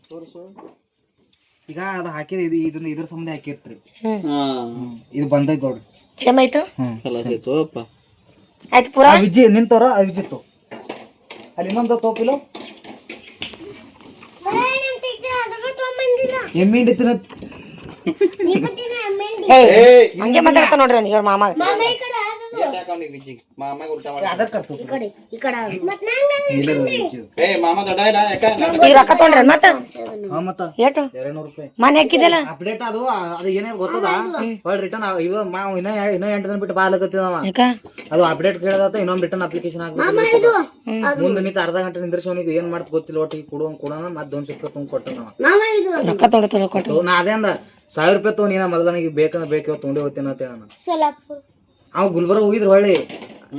S3: ಈಗ ಅದು ಹಾಕಿದ ಇದು ಇದನ್ನ ಇದ್ರ ಸಂಬಂಧ ಹಾಕಿರ್ತ್ರಿ
S2: ಹಾ,
S3: ಇದು ಬಂದೈತ್ ನೋಡ್ರಿ
S1: ಕ್ಷಮ ಆಯ್ತು
S2: ಚಲೋ ಆಯ್ತು ಅಪ್ಪ.
S1: ಆಯ್ತು ಪೂರಾ
S3: ವಿಜಿ ನಿಂತವ್ರ ವಿಜಿತ್ತು ಅಲ್ಲಿ ಇನ್ನೊಂದು ತೋಪಿಲು ಎಮ್ಮಿ ಹಿಂಡಿ ತಿನ್ನ
S1: ಏಯ್ ಹಂಗೆ ಮಾತಾಡ್ತಾ ನೋಡ್ರಿ ಅವ್ನಿಗೆ ಇವ್ರ ಮಾಮಾಗ
S2: ಎಷ್ಟ್ ಹಾಕವ್ನಿಗೆ ಬಿಜ್ಜಿಗೆ? ಮಾಮಾಗ ಉಲ್ಟಾ ಮಾಡಿ.
S3: ಅದಕ್ಕೆ ಕರ್ತೋ
S2: ಏ ಮಾಮ ದೊಡ್ಡ ಇಲ್ಲ ಯಾಕ?
S1: ಈಗ ರೊಕ್ಕ ತೊಗೊಂಡ್ರಿ ಮತ್ತ
S3: ಹಾ ಮತ್ತ
S1: ಏಟು
S3: 200 ರೂಪಾಯಿ
S1: ಮನೆ ಹಾಕಿದಲ್ಲ
S3: ಅಪ್ಡೇಟ್ ಅದು ಅದು ಏನೇ ಗೊತ್ತದ ಹೊಳ್ ರಿಟರ್ನ್ ಇವ ಮಾವು ಇನ್ನ 8 ದಿನ ಬಿಟ್ಟು ಬಾಲಕತ್ತಿದ ಅವ
S1: ಯಾಕ
S3: ಅದು ಅಪ್ಡೇಟ್ ಕೇಳದತ್ತ ಇನ್ನೊಂದು ರಿಟರ್ನ್ ಅಪ್ಲಿಕೇಶನ್ ಹಾಕ್ಬೇಕು ಮುಂದೆ ನಿಂತ ಅರ್ಧ ಗಂಟೆ ನಿಂದ್ರಿಸೋನಿಗೆ ಏನ್ ಮಾಡ್ತ ಗೊತ್ತಿಲ್ಲ ಒಟ್ಟಿಗೆ ಕೊಡೋಣ ಮತ್ತೆ 200 ರೂಪಾಯಿ ತುಂಬ ಕೊಟ್ಟ
S1: ರೊಕ್ಕ ತೊಗೊಟ್ಟು
S3: ನಾ ಅದೇ ಅಂದ 1000 ರೂಪಾಯಿ ತಗೋ ನೀನ ಮೊದಲ ನನಗೆ ಬೇಕಂದ್ರೆ ಬೇಕು ತೊಗೊಂಡೆ ಹೋಗ್ತೀನಿ ಅಂತ ಹೇಳ ಅವ್ ಗುಲ್ಬರ್ಗ ಹೋಗಿದ್ರು ಹೊಳ್ಳಿ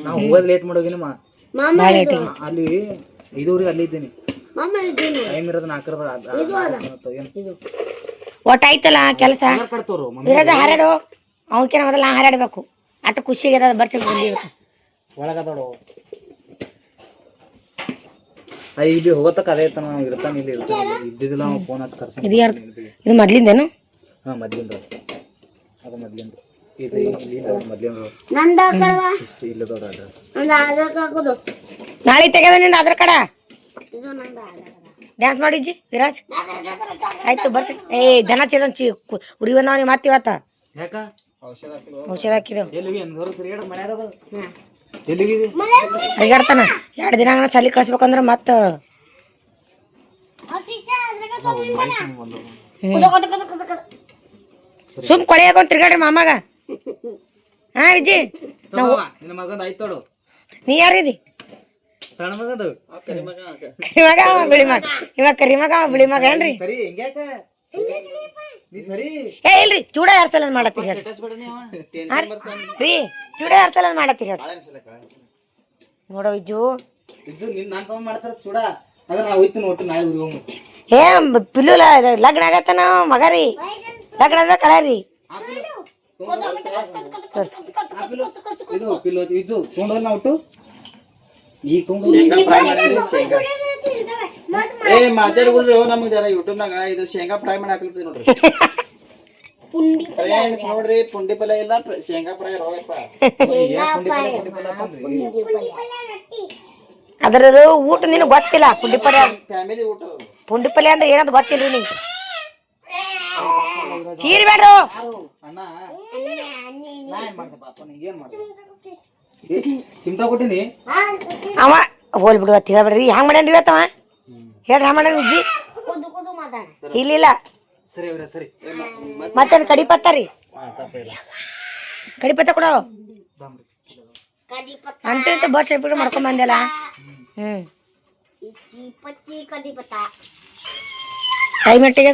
S3: ನಾವು ಹೋಗೋದ್ ಲೇಟ್ ಮಾಡೋಗಿನ ಅಲ್ಲಿ 5 ಅಲ್ಲಿ ಇದ್ದೀನಿ ಟೈಮ್ ಇರೋದು 4
S1: ಒಟ್ಟ ಆಯ್ತಲ್ಲ ಕೆಲಸ
S3: ಕಟ್ತವ್ರು
S1: ಇರೋದ ಹಾರಾಡು ಅವನಕಿನ ಮೊದಲ ನಾ ಹಾರಾಡ್ಬೇಕು ಅಟ ಖುಷಿಗೆ ಬರ್ಸಿ ಬಂದಿವತ್ತು
S3: ಒಳಗದೋಡು ಇಲ್ಲಿ ಹೋಗತ್ತಕ್ಕ ಅದೇ ಇರ್ತಾನ ನಾವು ಇರ್ತಾನೆ ಇಲ್ಲಿ ಇರ್ತಾನೆ ಇದ್ದಿದ್ದಿಲ್ಲ ನಾವು ಫೋನ್ ಹಚ್ಚಿ ಕರ್ಸ
S1: ಇದು ಯಾರ್ದು ಇದು ಮೊದ್ಲಿಂದೇನು
S3: ಹಾ ಮೊದ್ಲಿಂದ ಅದು ಮೊದ್ಲಿಂದ ಇದು ಇಲ್ಲಿಂದ ಮೊದ್ಲಿಂದ ಇಷ್ಟು ಇಲ್ಲದವ್ರ ಅಡ್ರೆಸ್
S1: ನಾಳೆ ತೆಗೆದ ನಿಂದ ಅದ್ರ ಕಡ ಡ್ಯಾನ್ಸ್ ಮಾಡಿಜ್ಜಿ ವಿರಾಜ್ ಆಯ್ತು ಬರ್ಸಿ ಏ ದನ ಚೇದನ್ ಉರಿ ಬಂದವನಿಗೆ ಮತ್ತೆ ಇವತ್ತ
S3: ಯಾಕ
S1: ಔಷಧ ಹಾಕಿದೆವು
S3: ಎಲ್ಲಿಗೆ ನೋರು ತಿರುಗಾಡ ಮನ್ಯಾಗದು ಎಲ್ಲಿಗಿದೆ
S1: ಅರಿಗಾಡ್ತಾನ 2 ದಿನ ಸಲಿ ಕಳ್ಸ್ಬೇಕಂದ್ರ ಮತ್ತ ಸುಮ್ ಕೊಳೆ ಹಾಕೊಂಡ್ ತಿರ್ಗಾಡ್ರಿ ಮಾಮಾಗ ಹಾ ವಿಜಿ
S3: ನಿನ್ನ ಮಗಂದ ಆಯ್ತೋಡು
S1: ನೀ ಯಾರಿದಿ
S3: ಸಣ್ಣ ಮಗದು
S1: ಇವಾಗ ಅವ ಬಿಳಿ ಮಗ ಇವಾಗ ಕರಿ ಮಗ ಅವ ಬಿಳಿ ಮಗ ಏನ್ರಿ
S3: ಸರಿ ಹೆಂಗ್ಯಾಕ ನೀ ಸರಿ
S1: ಏ ಇಲ್ರಿ ಚೂಡ 2 ಸಲ ಮಾಡತ್ತೀರಿ ಹೇಳ್ರಿ ರೀ ಚೂಡ 2 ಸಲ ಮಾಡತ್ತೀರಿ ಹೇಳ್ರಿ ನೋಡೋ ಇಜ್ಜು
S3: ಇದು ನಿನ್ನ ನಾನು ಸಮ ಮಾಡ್ತಾರ ಚೂಡ ಅದ್ರ ನಾ ಹೋಯ್ತೀನಿ ಒಟ್ಟು ನಾಳೆ ಊರಿಗೆ ಹೋಗು
S1: ಏ ಪಿಲ್ಲುಲ ಲಗ್ನ ಆಗತ್ತನ ಮಗ ರೀ ಲಗ್ನ ಆದ್ಮೇಲೆ ಕಳ ರೀ
S3: ಇದು ಪಿಲ್ಲು ಇದು ತೊಗೊಂಡೋಲ್ಲ ನಾ ಒಟ್ಟು ಈಗ ತೊಗೊಂಡು
S2: ಶೇಂಗಾ ಫ್ರೈ ಮಾಡಿದ್ರಿ ಶೇಂಗಾ. ಏ ಮಾತಾಡ್ಬಿಡ್ರಿ ನಮ್ಗೆ ಜರ ಯೂಟ್ಯೂಬ್ನಾಗ ಇದು ಶೇಂಗಾ ಫ್ರೈ ಮಾಡಿ ಹಾಕ್ಲತ್ತೀವಿ ನೋಡ್ರಿ ಫ್ರೆಂಡ್ಸ್ ನೋಡ್ರಿ ಪುಂಡಿ ಪಲ್ಯ ಇಲ್ಲ ಶೇಂಗಾ ಫ್ರೈ ರೋಯಪ್ಪ.
S1: ಅದ್ರದ್ದು ಊಟ ನಿನಗೆ ಗೊತ್ತಿಲ್ಲ ಪುಂಡಿ ಪಲ್ಯ
S2: ಫ್ಯಾಮಿಲಿ ಊಟ ಅದು.
S1: ಪುಂಡಿ ಪಲ್ಯ ಅಂದ್ರೆ ಏನಂತ ಗೊತ್ತಿಲ್ರಿ ನಿಂಗೆ ಚೀರ್ ಬೇಡ್ರು
S3: ಅಣ್ಣ ನಾ ಏನ್ ಮಾಡ್ದೆ ಪಾಪ ನಿಂಗೆ ಏನ್ ಮಾಡ್ದೆ ಚಿಂತಾ ಕೊಟ್ಟಿನಿ
S1: ಅವ ಹೋಲ್ ಬಿಡು ಅಂತ ಹೇಳ್ಬೇಡ್ರಿ ಹ್ಯಾಂಗ ಮಾಡ್ಯಾನ್ರಿ ಇವತ್ತವ ಹೇಳ್ರಿ ಹ್ಯಾಂಗ ಮಾಡ್ಯಾನ ವಿಜ್ಜಿ ಇಲ್ಲ
S3: ಸರಿ ಅವ್ರ ಸರಿ
S1: ಮತ್ತೇನು ಕಡಿಪತ್ತ ರೀ
S2: ತಪ್ಪಿಲ್ಲ.
S1: ಕಡಿಪತ್ತ ಕೊಡೋ ಅಂತ ಇಂತ ಬಸ್ ರಿಪೀಟ್ ಮಾಡ್ಕೊಂಡ್ ಬಂದಲ್ಲ ಟೈಮ್ ಎಟ್ಟಿಗೆ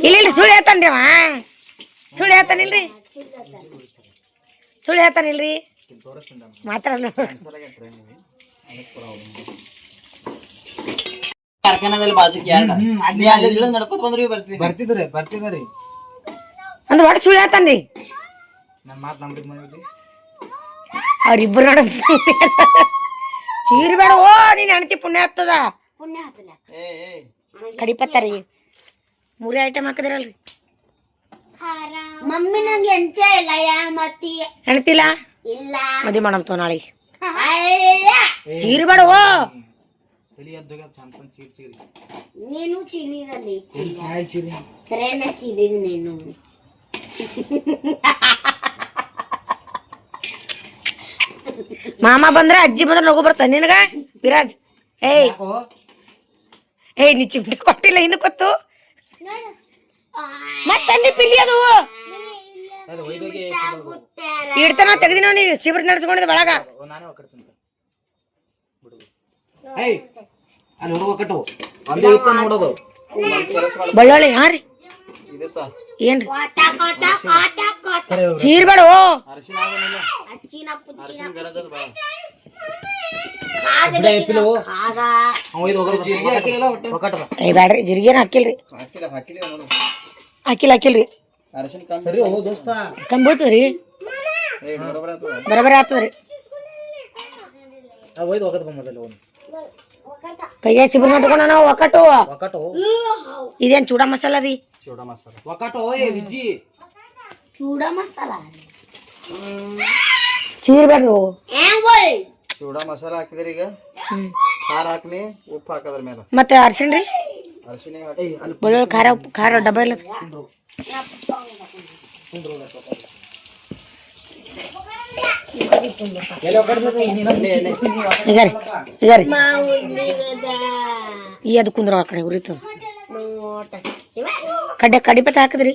S1: ಇಲ್ಲ ಸುಳ್ಳು ಹೇಳ್ತಾನ್ರಿ ಅವ ಸುಳ್ಳು ಹೇಳ್ತಾನಿಲ್ರಿ ಸುಳ್ಳು ಹೇಳ್ತಾನಿಲ್ರಿ ಮಾತ್ರ
S2: ಕಾರ್ಖಾನದಲ್ಲಿ ಬಾಜುಕ್ ಯಾರ ಅಲ್ಲಿ ನಡ್ಕೋತ ಬಂದ್ರಿ
S3: ಬರ್ತಿದ್ರಿ
S1: ಅಂದ್ರೆ ಒಟ್ಟು ಸುಳ್ಳು ಹೇಳ್ತಾನ್ರಿ
S3: ನನ್ನ ಮಾತು ನಂಬಿದ್ ಮನೆಯಲ್ಲಿ
S1: ಅವ್ರಿಬ್ರು ನೋಡ ಚೀರ್ ಬೇಡ ಓ ನೀನ್ ಹೆಣ್ತಿ ಪುಣ್ಯ ಹತ್ತದ ಕಡಿಪತ್ತಾರಿ 3 ಐಟಮ್ ಹಾಕಿದಿರಲ್ರಿ
S4: ಮಮ್ಮಿ ನಂಗೆ ಎಂತ ಇಲ್ಲ ಮತ್ತಿ
S1: ಹೆಣ್ತಿಲ್ಲ
S4: ಇಲ್ಲ
S1: ಮದ್ವೆ ಮಾಡಂತ ನಾಳೆ ಚೀರ್ ಬೇಡ ಓ
S4: ನೀನು ಚೀಲಿದಲ್ಲಿ ಕರೆನ ಚೀಲಿದ್ ನೀನು
S1: ಮಾಮ ಬಂದ್ರ ಅಜ್ಜಿ ಬಂದ್ರ ನಗು ಬರ್ತ ನಿನಗ ವಿರಾಜ್ ಏಯ್ ನೀ ಚಿಮಟೆ ಕೊಟ್ಟಿಲ್ಲ ಇನ್ನು ಕೊತ್ತು ಮತ್ತೆ ಪಿಲಿ ಅದು ಇಡ್ತಾನ ತೆಗ್ದಿನ ನೀ ಶಿಬಿರ ನಡೆಸ್ಕೊಂಡಿದ್ದ ಒಳಗ
S3: ಅಲ್ಲಿ ಹೊರಗೆ ಕಟ್ಟು ಅಲ್ಲಿ ಇತ್ತ ನೋಡೋದು
S1: ಬಳ್ಳೊಳ್ಳಿ ಹಾ ರೀ ಏನ್ರಿ ಚೀರ್ ಬೇಡ ಓ ಏ ಬ್ಯಾಡ್ರಿ ಜಿರಿಗೇನ ಹಾಕಿಲ್ರಿ ಹಾಕಿಲ್ರಿ
S3: ಸರಿ ಓ ದೋಸ್ತ
S1: ಕಂಬೋತದ್ರಿ ಬರಬರ ಆಗ್ತದ್ರಿ
S3: ಒಯ್ದು ಹೋಗದ್ ಬಂದಲ್ಲ
S1: ಕೈಯ ಚಿಬ್ರ ನಟ್ಕೊಂಡ ನಾವು ಒಕ್ಕಟ್ಟು
S3: ಒಕ್ಕಟು
S1: ಇದೇನ್ ಚೂಡ ಮಸಾಲ ರೀ
S3: ಒಕ್ಕಟು ವಿಜ್ಜಿ
S4: ಚೂಡ ಮಸಾಲ
S1: ಚೀರ್ ಬೇಡ್ರಿ
S2: ಚೂಡ ಮಸಾಲ ಹಾಕಿದ್ರಿ ಈಗ ಖಾರ ಹಾಕ್ನಿ ಉಪ್ಪು ಹಾಕದ್ರ ಮೇಲೆ
S1: ಮತ್ತೆ ಅರ್ಶಿಣ ರೀ
S2: ಅರಿಶಿನ
S1: ಬೆಳ್ಳುಳ್ಳಿ ಖಾರ ಡಬ್ಬ ಇಲ್ಲ ಈಗ ರೀ ಈ ಅದು ಕುಂದ್ರ ಆ ಕಡೆ ಉರಿತು ಕಡಿಪತ್ತ ಹಾಕಿದ್ರಿ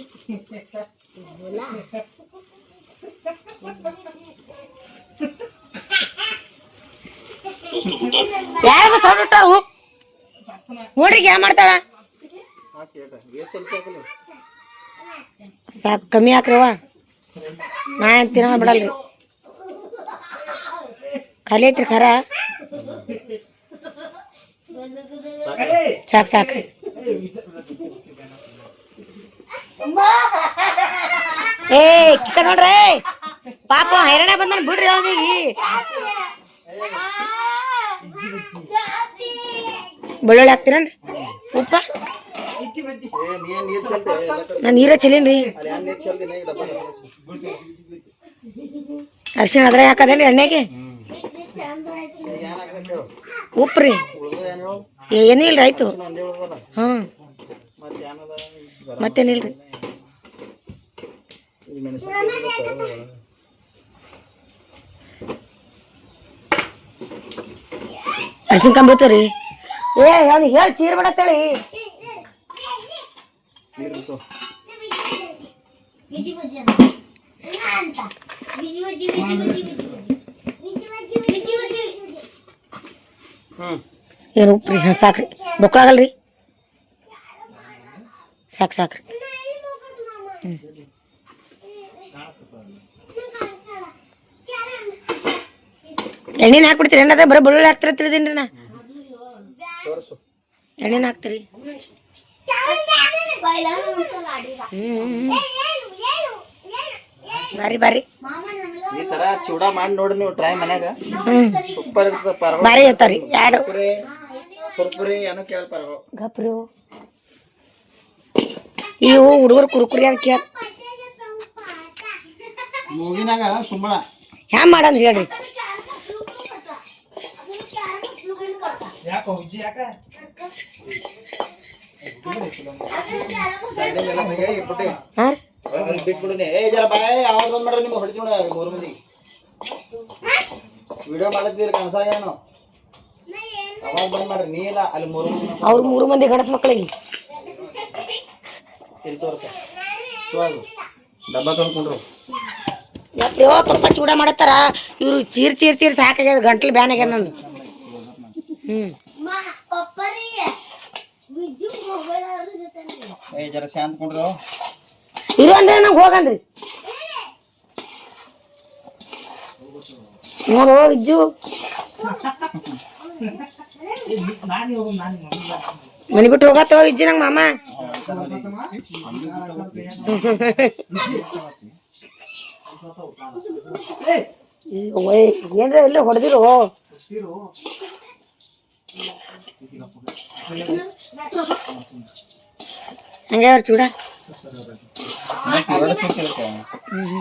S1: ಯಾರ ಸೊಡ್ಬಿಟ್ಟಾವು ನೋಡ್ರಿ ಯಾ ಮಾಡ್ತಾಳ ಸಾಕು ಕಮ್ಮಿ ಹಾಕ್ರವ ನಾ ಏನ್ ತಿನ್ನ ಬಿಡಲ್ರಿ ಖಾಲಿ ಐತ್ರಿ ಖಾರ ಸಾಕು ಏ ಕಿಕ್ಕ ನೋಡ್ರಿ ಪಾಪ ಹೈರಾಣ ಬಂದನ್ ಬಿಡ್ರಿ ಅವನಿಗೆ ಬೆಳ್ಳುಳ್ಳಿ ಹಾಕ್ತೀರನ್ರಿ ಉಪ್ಪ ನಾನು ನೀರ ಚೆಲ್ಲೀನ್ರಿ ಅರ್ಶಿಣ ಅದ್ರ ಹಾಕದೇನ್ರಿ ಎಣ್ಣೆಗೆ ಉಪ್ಪು ರೀ ಏನಿಲ್ರಿ ಆಯ್ತು ಹ್ಞೂ ಮತ್ತೇನಿಲ್ರಿ ಅರ್ಶಿಣ ಕಂಬತ್ತವ್ರಿ ಏ ಅವ್ನಿಗೆ ಹೇಳಿ ಚೀರ್ ಬಿಡತ್ತೇಳಿ ಏನು ಉಪ್ಪು ರೀ ಸಾಕ್ರಿ ಬೊಕ್ಕಳಾಗಲ್ರಿ ಸಾಕ್ರಿ ಎಣ್ಣೆನ ಹಾಕ್ಬಿಡ್ತೀರಿ ಏನಾದ್ರೆ ಬರೀ ಬೆಳ್ಳುಳ್ಳಿ ಹಾಕ್ತೀರ ತಿಳಿದೀನಿ ನಾ ಎಣ್ಣೆನ ಹಾಕ್ತೀರಿ ಬಾರಿ
S2: ಈ ತರ ಚೂಡ ಮಾಡಿ ನೋಡಿ ನೀವು ಟ್ರೈ ಮನ್ಯಾಗ ಸೂಪರ್ ಇರ್ತದ
S1: ಬಾರಿ ಇರ್ತಾವ್ರಿ ಎರಡು
S2: ಕುರ್ಕುರಿ ಏನೋ ಕೇಳ್ತಾರ
S1: ಗಪ್ರಿ ಇವು ಹುಡುಗರು ಕುರ್ಕುರಿ ಅಂತ ಕೇಳ
S2: ಮೂಗಿನಾಗ ಸುಂಬಳ
S1: ಹ್ಯಾಂಗ ಮಾಡಂದ್ರಿ ಹೇಳ್ರಿ
S2: ಯಾಕೋ ವಿಜಿ ಯಾಕ
S1: ಹಾ
S2: ಬಿಟ್ಬಿಡುನೆ ಏ ಜರ ಬಾಯ್ ಆವಾಜ್ ಬಂದ್ ಮಾಡ್ರಿ ನಿಮ್ಗೆ ಹೊಡಿತೀವಿ ನೋಡಿ 3 ಮಂದಿ ವಿಡಿಯೋ ಮಾಡತ್ತೀರಿ ಕನ್ಸಾಗೇನು ಆವಾಜ್ ಬಂದ್ ಮಾಡ್ರಿ ನೀ ಇಲ್ಲ ಅಲ್ಲಿ 3 ಮಂದಿ
S1: ಅವ್ರು 3 ಮಂದಿ ಗಣಸ ಮಕ್ಕಳಿಗೆ
S2: ಇಲ್ಲಿ ತೋರ್ಸ ಡಬ್ಬ ತಂದ್ಕೊಂಡ್ರು
S1: ಯಪ್ಪ ಪಪ್ಪ ಚೂಡ ಮಾಡತ್ತಾರ ಇವ್ರು ಚೀರ್ ಸಾಕಾಗ್ಯದ ಗಂಟ್ಲು ಬ್ಯಾನ್ ಆಗ್ಯದ ನಂದು
S2: ಏ ಜರ ಶಾಂತ ಕುಂಡ್ರು.
S1: ಇರು ಅಂದ್ರೆ ನಂಗೆ ಹೋಗಂದ್ರಿ ನೋಡು ವಿಜ್ಜು ಮನಿ ಬಿಟ್ಟು ಹೋಗತ್ತೋ ವಿಜ್ಜು ನಂಗೆ ಮಾಮ. ಏನ್ರ ಎಲ್ಲ ಹೊಡೆದಿರು ಹಂಗೆ ಅವ್ರ ಚೂಡ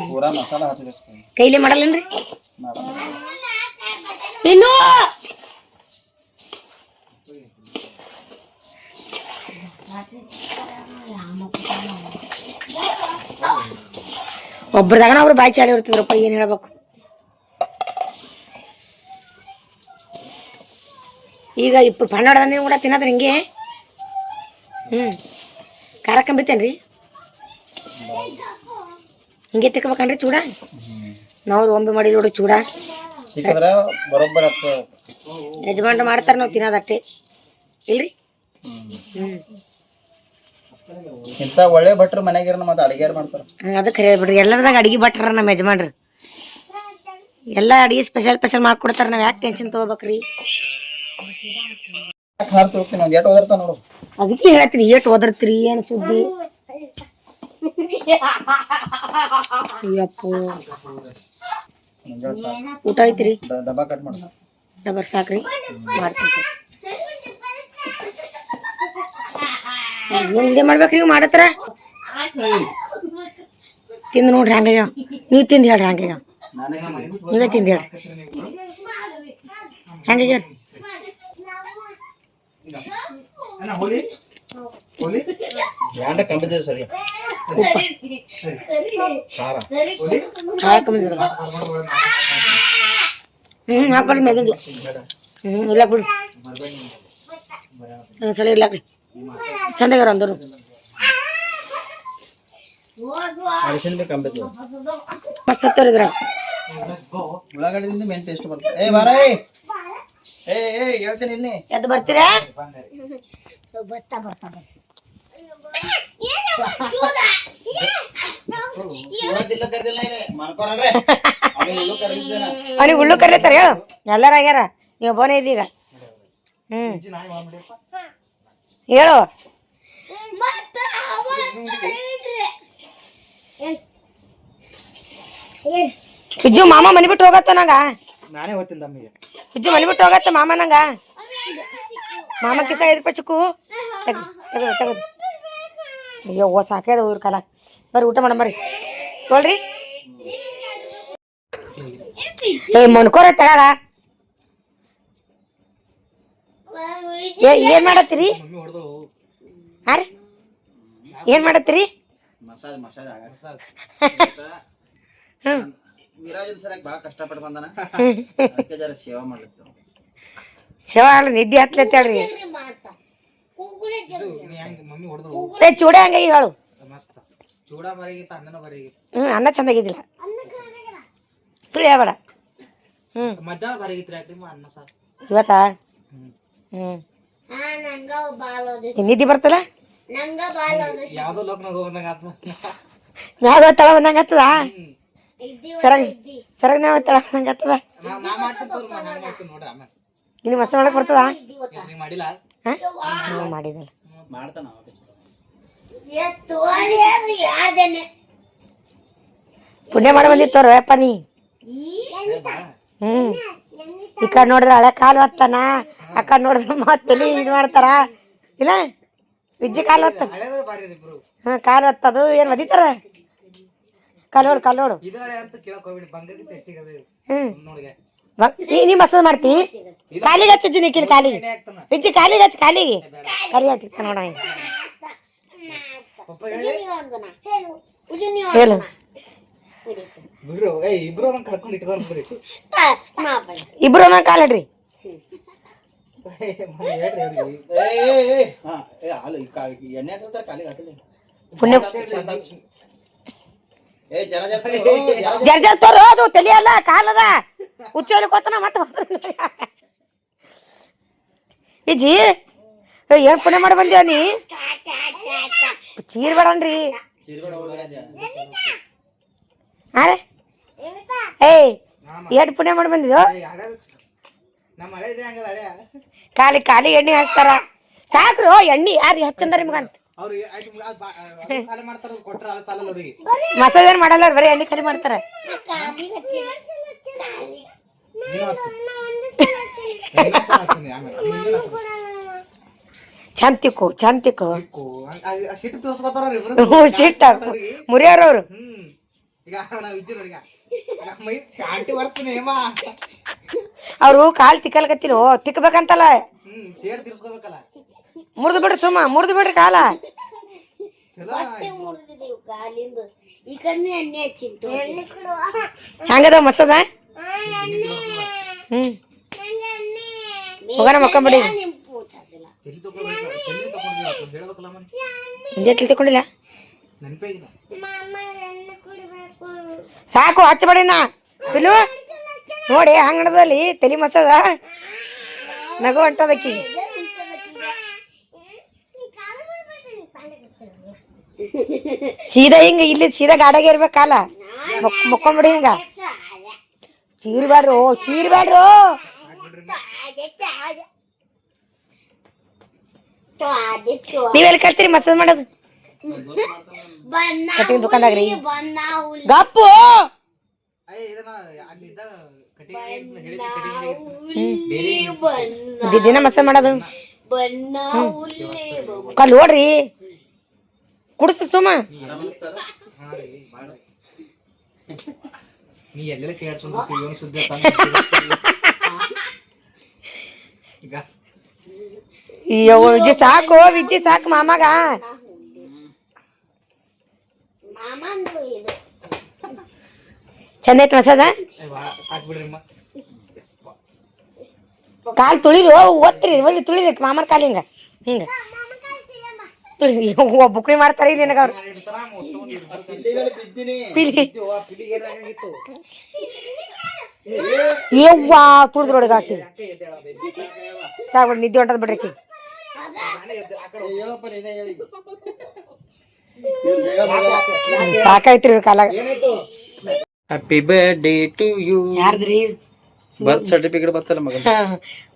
S2: ಪೂರಾ ಮಸಾಲ ಹಾಕಬೇಕು.
S1: ಕೈಲಿ ಮಾಡಲ್ಲೇನ್ರಿ ಇನ್ನು ಒಬ್ರದಾಗನ ಅವ್ರು ಬಾಯಿ ಚಾಲಿ ಇರ್ತಿದ್ರಪ್ಪ ಏನ್ ಹೇಳ್ಬೇಕು. ಈಗ ಪನ್ನಡ ನೀವು ಕೂಡ ತಿನ್ನೋದ್ರಿ ಹಿಂಗೆ ಖಾರ ಕಂಬಿತೇನ್ರಿ ಹಿಂಗೆ ತಿಕ್ಕಬೇಕನ್ರಿ ಚೂಡ. ನಾವು ಒಮ್ಮೆ ಮಾಡಿ ನೋಡ್ರಿ ಚೂಡ
S2: ಬರೋಬ್ಬರ
S1: ಯಜಮಾನ್ರು ಮಾಡ್ತಾರ ನಾವು ತಿನ್ನೋದಟ್ಟೆ ಇಲ್ರಿ.
S2: ಇಂಥ ಒಳ್ಳೆ ಭಟ್ರು ಮನೆಗಿರ ಮತ್ತೆ ಅಡಿಗೆರ್ ಮಾಡ್ತಾರ.
S1: ಅದಕ್ಕೆ ಖರೆ ಬಿಡ್ರಿ ಎಲ್ಲರದಾಗ ಅಡಿಗೆ ಭಟ್ರ ನಮ್ಮ ಯಜಮಾನ್ರು ಎಲ್ಲ ಅಡಿಗೆ ಸ್ಪೆಷಲ್ ಮಾಡ್ಕೊಡ್ತಾರ. ನಾವ್ ಯಾಕೆ ಟೆನ್ಷನ್ ತಗೋಬೇಕ್ರಿ.
S2: ಹಾರ್ ತಗೋತೀನಿ ಒಂದ್ ಎಟ್ ಓದಿರ್ತಾನ ನೋಡು.
S1: ಅದಕ್ಕೆ ಹೇಳ್ತೀರಿ ಏಟ್ ಓದರ್ತೀರಿ ಏನು ಸುದ್ದಿ. ಅಯ್ಯಪ್ಪೋ ಊಟ ಐತ್ರಿ
S2: ಡಬ್ಬಾ ಕಟ್ ಮಾಡ
S1: ಡಬರ್ ಸಾಕ್ರಿ ಮಾಡ್ತೀನಿ. ಹಿಂಗೆ ಮಾಡ್ಬೇಕ್ರಿ ನೀವು ಮಾಡತ್ರ ತಿಂದು ನೋಡ್ರಿ ಹಂಗಾಗ್ಯಾವ. ನೀವು ತಿಂದು ಹೇಳ್ರಿ ಹಂಗಾಗ್ಯಾವ. ನೀವೇ ತಿಂದು ಹೇಳ್ರಿ ಹಂಗಾಗ್ಯಾವ.
S2: ಯಾಂಡ ಕಂಬಿದೆ ಸರಿ ಖಾರ
S1: ಖಾರ ಕಮ್ಮಿ ಹಾಕ್ಬಾರ್ದು ಮ್ಯಾಗಿಂದ ಇಲ್ಲ ಬಿಡು ಸಲ ಇರ್ಲಾಕ್ರಿ ಚಂದಾಗ್ಯಾರ ಅಂದರು.
S2: ಅರಿಶಿನ ಕಂಬಿದೆ
S1: ಮಸ್ತ್ ಹತ್ತವ್ರ ಇದ್ರ
S2: ಉಳ್ಳಾಗಡ್ಡಿದಿಂದ ಮೇನ್ ಟೇಸ್ಟ್ ಬರ್ತದೆ. ಏ ಬಾರ ಏ ಹೇಳ್ತೀನಿ ಇಲ್ಲಿ
S1: ಎದ್ದು ಬರ್ತೀರಾ ಅವ್ನಿಗೆ ಉಳ್ಳು ಕರೀತಾರ ಹೇಳು. ಎಲ್ಲಾರ ಆಗ್ಯಾರ ನೀವು ಬೋನೇ ಇದೀಗ ಹೇಳು. ಬಿಜ್ಜು ಮಾಮ ಮನಿ ಬಿಟ್ಟು ಹೋಗತ್ತ ನಂಗ.
S3: ನಾನೇ ಹೋಗ್ತೀನಿ ತಮ್ಮಿಗೆ.
S1: ಬಿಜ್ಜು ಮನಿ ಬಿಟ್ಟು ಹೋಗತ್ತ ಮಾಮ ನಂಗ. ಮಾಮ ಕಿಸ 5 ರೂಪಾಯಿ ಚಿಕ್ಕು ತೆಗದು. ಅಯ್ಯೋ ಓ ಸಾಕ್ಯದ ಊರ್ ಕಾಲ. ಬರ್ರಿ ಊಟ ಮಾಡ ಬರ್ರಿ ನೋಡ್ರಿ. ಏ ಮನ್ಕೋರ ತೆಳಗ ಏನ್ ಮಾಡತ್ತೀರಿ ಹಾರ ಏನ್ ಮಾಡತ್ತೀರಿ.
S2: ವಿರಾಜನ್ ಸರಿಯಾಗಿ ಭಾಳ ಕಷ್ಟಪಟ್ಟು ಬಂದಾನ. ಜರ ಸೇವಾ ಮಾಡ್ಲಿಕ್ಕೆ
S1: ಸೇವಾ ಅಲ್ಲ ನಿದ್ದೆ ಹತ್ಲತ್ತೇಳ್ರಿ. ಏ ಚೂಡ ಹಂಗಾಗಿ ಹೇಳು. ಅನ್ನ ಚಂದಾಗಿದ್ದಿಲ್ಲ ಸುಳ್ಳು ಹೇಳ್ಬೇಡ. ಇವತ್ತಾ ನಿದ್ದೆ ಬರ್ತದ ಯಾವ ತಳ ಬಂದಂಗ ಆಗ್ತದ. ಸರಗ್ ನಾವ್ ತಳ ಬಂದಂಗ ಆಗ್ತದ. ನಿನ್ ಮಸ್ತ್ ಮಾಡಕ್ ಬರ್ತದ ಮಾಡಿದಲ್ಲ
S2: ಮಾಡ್ತಾನ.
S1: ಪುಣ್ಯ ಮಾಡಿ ಬಂದಿತ್ತವ್ರ ಯಪ್ಪ ನೀ. ಈ ಕಡೆ ನೋಡಿದ್ರ ಹಳೆ ಕಾಲು ಹೊತ್ತಾನ, ಆ ಕಡೆ ನೋಡಿದ್ರ ಮತ್ತಲಿ ಇದು ಮಾಡ್ತಾರ ಇಲ್ಲ ವಿಜ್ಜಿ ಕಾಲು ಹೊತ್ತ. ಕಾಲು ಹೊತ್ತದು ಏನ್ ಒದಿತಾರ ಕಾಲು ನೋಡು. ನೀ ಮಸಾಜ್ ಮಾಡ್ತಿ ಕಾಲಿಗೆ ಹಚ್ಚು ನಿಖಿಲ್ ಕಾಲಿಗೆ ವಿಜ್ಜಿ ಕಾಲಿಗೆ ಹಚ್ಚು ಕಾಲಿಗೆ ಕರಿ ಅಂತ ನೋಡ ಹೇಳು. ಇಬ್ರು ಕಾಲಿಡ್ರಿ ಪುಣ್ಯ ಜರ್ಜರ್ ತೋರು ಅದು ತಲಿ ಅಲ್ಲ ಕಾಲದ ಹುಚ್ಚೋಲಿ ಕೊತ್ತನ ಮತ್ತೆ ವಿಜಿ ಏನ್ ಪುಣ್ಯ ಮಾಡಿ ಬಂದ್ಯಾ ನೀ ಚೀರ್ ಬೇಡನ್ರಿ ಹಾ ರೀ ಏಯ್ ಎಷ್ಟು ಪುಣ್ಯ ಮಾಡಿ ಬಂದಿದ್ದು ಖಾಲಿ ಖಾಲಿ ಎಣ್ಣೆ ಹಚ್ತಾರ ಸಾಕ್ರು ಎಣ್ಣೆ ಯಾರು ಹಚ್ಚಂದಾರ ನಿಮ್ಗಂತ ಮಸಾಜ್ ಏನ್ ಮಾಡಲ್ಲ ಬರೀ ಎಣ್ಣೆ ಖಾಲಿ ಮಾಡ್ತಾರ ಚಂದ ತಿಕ್ಕು ಚಂದ ತಿಕ್ಕು ಸಿಟ್ಟ ಮುರಿಯೋರವ್ರು ಅವ್ರು ಕಾಲ್ ತಿಕ್ಕಲ್ಕತ್ತಿಲ್ಲ ತಿಕ್ಕಬೇಕಂತಲ್ಲ ಮುರಿದು ಬಿಡ್ರಿ ಸುಮ್ಮ ಮುರಿದು ಬಿಡ್ರಿ ಕಾಲ ಹೆಂಗದ ಮಸದ ಹೋಗೋಣ ಮಕ್ಕೊಂಬಿಡಿ ಮುಂದೆ ತಿಳ್ಕೊಂಡಿಲ್ಲ ಸಾಕು ಹಚ್ಚಬೇಡಿನ ಪಿಲು ನೋಡಿ ಅಂಗಡದಲ್ಲಿ ತಲೆ ಮಸದ ನಗು ಹೊಂಟದಕ್ಕಿ ಸೀದಾ ಹಿಂಗ ಇಲ್ಲಿ ಸೀದಾ ಗಾಡಿಯಾಗ ಇರ್ಬೇಕಲ್ಲ ಮುಕ್ಕೊಂಬಿಡಿ ಹಿಂಗ ಚೀರ್ಬ್ಯಾಡ್ರು ಚೀರ್ಬ್ಯಾಡ್ರು ನೀವೆಲ್ಲಿ ಕಲ್ತೀರಿ ಮಸಾಜ್ ಮಾಡೋದು ಕಟಿಂಗ್ ದುಕಾನ್ದಾಗ್ರಿ ಗಪ್ಪು ದಿನ ಮಸಾಜ್ ಮಾಡೋದು ಕಲ್ ನೋಡ್ರಿ ಕುಡಿಸ್ ಸುಮ್ಮ ವಿಜಿ ಸಾಕು ವಿಜಿ ಸಾಕು ಮಾಮಾಗ ಚಂದ ಐತಿ ಮಸಾದ ಕಾಲ್ ತುಳಿರು ಒತ್ತಿರಿ ಒಲ್ಲಿ ತುಳಿರಿ ಮಾಮನ ಕಾಲ್ ಹಿಂಗ ಹಿಂಗ ತುಳಿ ಬುಕ್ರಿ ಮಾಡ್ತಾರ ಇಲ್ಲಿ ನನಗ ಅವ್ರು ಯವ್ವಾ ತುಳಿದ್ರೊಳಗ ಹಾಕಿ ಸಾಕು ನಿದ್ದೆ ಹೊಂಟದ್ ಬಿಡ್ರಿ ಸಾಕಾಯ್ತ್ರಿ ಕಾಲಾಗ
S2: ಹ್ಯಾಪಿ ಬರ್ತ್ಡೇ ಟು ಯು
S1: ಯಾರ್ದ್ರಿ
S2: ಬರ್ತ್ ಸರ್ಟಿಫಿಕೇಟ್ ಬರ್ತಲ್ಲ ಮಗ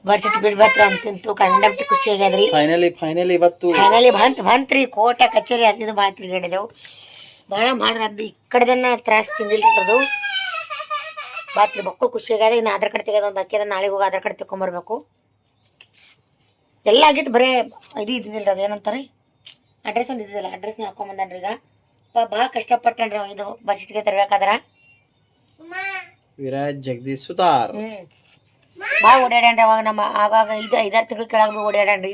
S1: ಬರ್ತ್ ಸರ್ಟಿಫಿಕೇಟ್ ಬತ್ರ ಅಂತಂತೂ ಕಂಡಪ್ಟಿ ಖುಷಿ ಆಗ್ಯದ್ರಿ
S2: ಫೈನಲಿ ಇವತ್ತು
S1: ಫೈನಲಿ ಬಂತ್ರಿ ಕೋಟ ಕಚೇರಿ ಅದಿದು ಭಾಳ ತಿರ್ಗಾಡಿದೆವು ಭಾಳ ಮಾಡ್ರಿ ಅದು ಈ ಕಡೆದನ್ನ ತ್ರಾಸ್ ತಿಂದಿಲ್ರಿ ಅದು ಬಾತ್ರಿ ಮಕ್ಕಳು ಖುಷಿ ಆಗ್ಯದ ಇನ್ನು ಆಧಾರ್ ಕಾರ್ಡ್ ತೆಗೆದ ಒಂದು ಬಾಕಿ ಅದ ನಾಳೆಗೆ ಹೋಗಿ ಆಧಾರ್ ಕಾರ್ಡ್ ತೆಕೊಂಬರ್ಬೇಕು ಎಲ್ಲ ಆಗಿತ್ತು ಬರೇ ಇದು ಇದ್ದಿದ್ದಿಲ್ಲ ಅದು ಏನಂತಾರೆ ಅಡ್ರೆಸ್ ಒಂದು ಇದ್ದಿದ್ದಿಲ್ಲ ಅಡ್ರೆಸ್ನ ಹಾಕೊಂಬಂದನ್ರಿ ಈಗ ಭಾಳ ಕಷ್ಟಪಟ್ಟನ್ರಿ ಅವ ಇದು ಬಸ್ ಇಟ್ಗೆ ತರಬೇಕಾದ್ರ
S2: ವಿರಾಜ್ ಜಗದೀಶ್ ಸುತಾರ್
S1: ಭಾಳ ಓಡಾಡ್ಯಾನ್ರಿ ಅವಾಗ ನಮ್ಮ ಆವಾಗ 5-6 ತಿಂಗಳು ಕೆಳಗೆ ಓಡಾಡ್ಯಾನ್ರಿ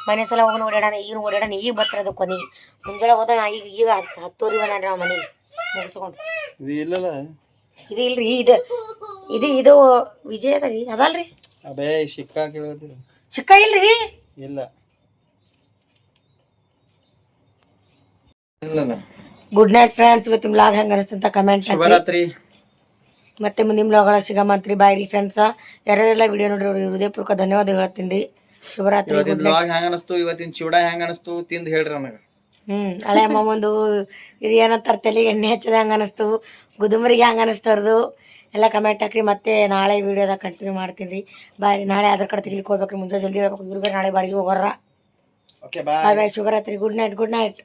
S1: ಮನೆ ಸಲ ಹೋಗೋಣ ಓಡಾಡೋಣ ಈಗ ಓಡಾಡೋಣ ಈಗ ಬರ್ತದ ಕೊನೆಗೆ ಮುಂಜಾನೆ ಹೋದ ಈಗ 10 ಬಂದಾನ್ರಿ ನಾವು ಮನೆಗೆ ಮುಗಿಸ್ಕೊಂಡು
S2: ಇದು ಇಲ್ಲಲ್ಲ
S1: ಇದು ಇಲ್ರಿ ಇದು ವಿಜಯ ಅದ ರೀ ಅದಲ್ರಿ
S2: ಅಬೇ ಶಿಕ್ಕಾ ಕೇಳತ್ತೀರ
S1: ಚಿಕ್ಕ ಇಲ್ರಿ
S2: ಇಲ್ಲ ಇಲ್ಲಲ್ಲ
S1: ಗುಡ್ ನೈಟ್ ಫ್ರೆಂಡ್ಸ್ ಇವತ್ತು ಬ್ಲಾಗ್ ಹೆಂಗ ಅನಿಸ್ತಂತ ಕಮೆಂಟ್
S2: ಶುಭರಾತ್ರಿ
S1: ಮತ್ತೆ ಮುಂದಿನ ಬ್ಲಾಗ್ಗಳ ಸಿಗಮಂತ್ರಿ ಬಾಯ್ ರೀ ಫ್ರೆಂಡ್ಸ್ ಯಾರೆಲ್ಲ ವಿಡಿಯೋ ನೋಡ್ರಿ ಹೃದಯಪೂರ್ವಕ ಧನ್ಯವಾದ ಹೇಳ್ತೀನಿ ಶುಭರಾತ್ರಿ
S2: ಇವತ್ತಿನ ಬ್ಲಾಗ್ ಹೆಂಗ ಅನಿಸ್ತು ಇವತ್ತಿನ ಚಿವಡ ಹೆಂಗ ಅನಿಸ್ತು ತಿಂದು ಹೇಳ್ರಿ ನನಗೆ
S1: ಹಳೆ ಅಮ್ಮ ಒಂದು ಇದು ಏನಂತಾರೆ ತಲೆಗೆ ಎಣ್ಣೆ ಹಚ್ಚದ ಹೆಂಗ ಅನಿಸ್ತು ಗುದುಮರಿಗೆ ಹೆಂಗ ಅನಿಸ್ತವ್ರದು ಎಲ್ಲ ಕಮೆಂಟ್ ಹಾಕ್ರಿ ಮತ್ತೆ ನಾಳೆ ವಿಡಿಯೋದಾಗ ಕಂಟಿನ್ಯೂ ಮಾಡ್ತೀನಿ ರೀ ಬಾಯ್ ನಾಳೆ ಆಧಾರ್ ಕಾರ್ಡ್ ತೆಗಿಲಿಕ್ಕೆ ಹೋಗ್ಬೇಕ್ರಿ ಮುಂಜಾನೆ ಜಲ್ದಿ ಹೇಳ್ಬೇಕು ಇವ್ರು ಬೇರೆ ನಾಳೆ ಬಾಡಿಗೆ ಹೋಗೋರ
S2: ಓಕೆ
S1: ಬಾಯ್ ಬಾಯ್ ಶುಭರಾತ್ರಿ ಗುಡ್ ನೈಟ್